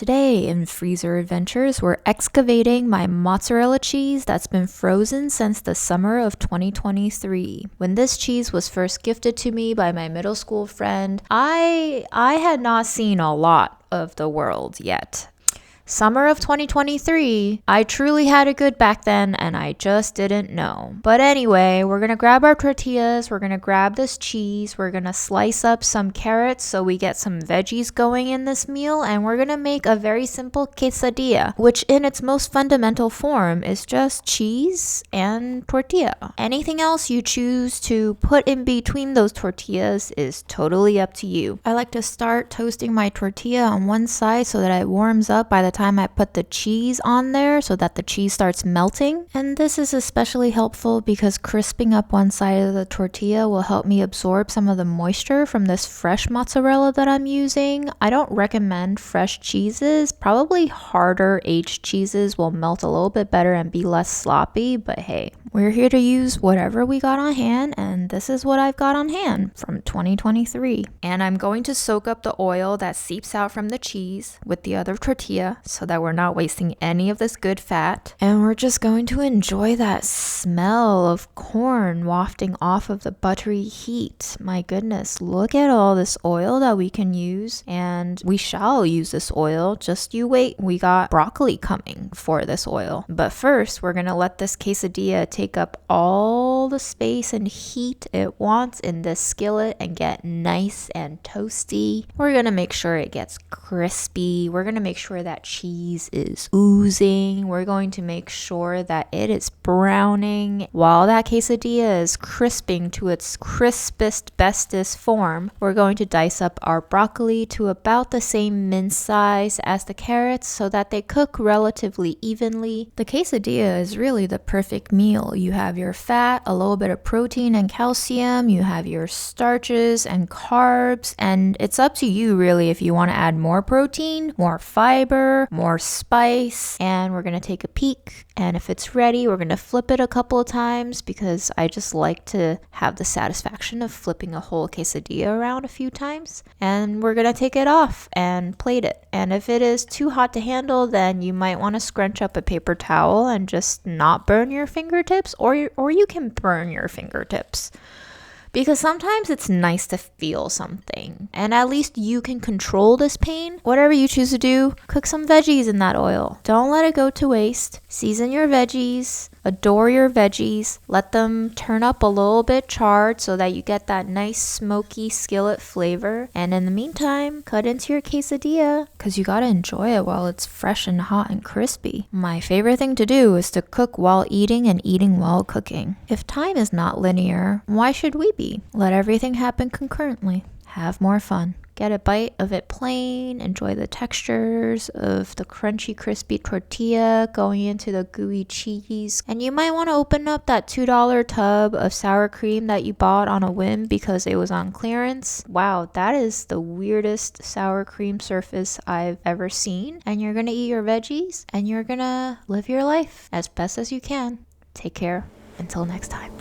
Today in Freezer Adventures, we're excavating my mozzarella cheese that's been frozen since the summer of 2023. When this cheese was first gifted to me by my middle school friend, I had not seen a lot of the world yet. Summer of 2023, I truly had it good back then and I just didn't know. But anyway, we're gonna grab our tortillas, we're gonna grab this cheese, we're gonna slice up some carrots so we get some veggies going in this meal, and we're gonna make a very simple quesadilla, which in its most fundamental form is just cheese and tortilla. Anything else you choose to put in between those tortillas is totally up to you. I like to start toasting my tortilla on one side so that it warms up by the time I put the cheese on there so that the cheese starts melting. And this is especially helpful because crisping up one side of the tortilla will help me absorb some of the moisture from this fresh mozzarella that I'm using. I don't recommend fresh cheeses. Probably harder aged cheeses will melt a little bit better and be less sloppy, but hey, we're here to use whatever we got on hand, and this is what I've got on hand from 2023. And I'm going to soak up the oil that seeps out from the cheese with the other tortilla so that we're not wasting any of this good fat. And we're just going to enjoy that smell of corn wafting off of the buttery heat. My goodness, look at all this oil that we can use, and we shall use this oil. Just you wait, we got broccoli coming for this oil. But first, we're gonna let this quesadilla take up all the space and heat it wants in this skillet and get nice and toasty. We're gonna make sure it gets crispy. We're gonna make sure that cheese is oozing. We're going to make sure that it is browning. While that quesadilla is crisping to its crispest, bestest form, we're going to dice up our broccoli to about the same mince size as the carrots so that they cook relatively evenly. The quesadilla is really the perfect meal. You have your fat, a little bit of protein and calcium, you have your starches and carbs, and it's up to you really if you want to add more protein, more fiber, more spice. And we're gonna take a peek, and if it's ready, we're gonna flip it a couple of times because I just like to have the satisfaction of flipping a whole quesadilla around a few times. And we're gonna take it off and plate it. And if it is too hot to handle, then you might want to scrunch up a paper towel and just not burn your fingertips, or you can burn your fingertips. Because sometimes it's nice to feel something, and at least you can control this pain. Whatever you choose to do, cook some veggies in that oil. Don't let it go to waste. Season your veggies, adore your veggies, let them turn up a little bit charred so that you get that nice smoky skillet flavor. And in the meantime, cut into your quesadilla because you gotta enjoy it while it's fresh and hot and crispy. My favorite thing to do is to cook while eating and eating while cooking. If time is not linear, why should we be? Let everything happen concurrently. Have more fun. Get a bite of it plain, enjoy the textures of the crunchy, crispy tortilla going into the gooey cheese. And you might want to open up that $2 tub of sour cream that you bought on a whim because it was on clearance. Wow, that is the weirdest sour cream surface I've ever seen. And you're gonna eat your veggies and you're gonna live your life as best as you can. Take care. Until next time.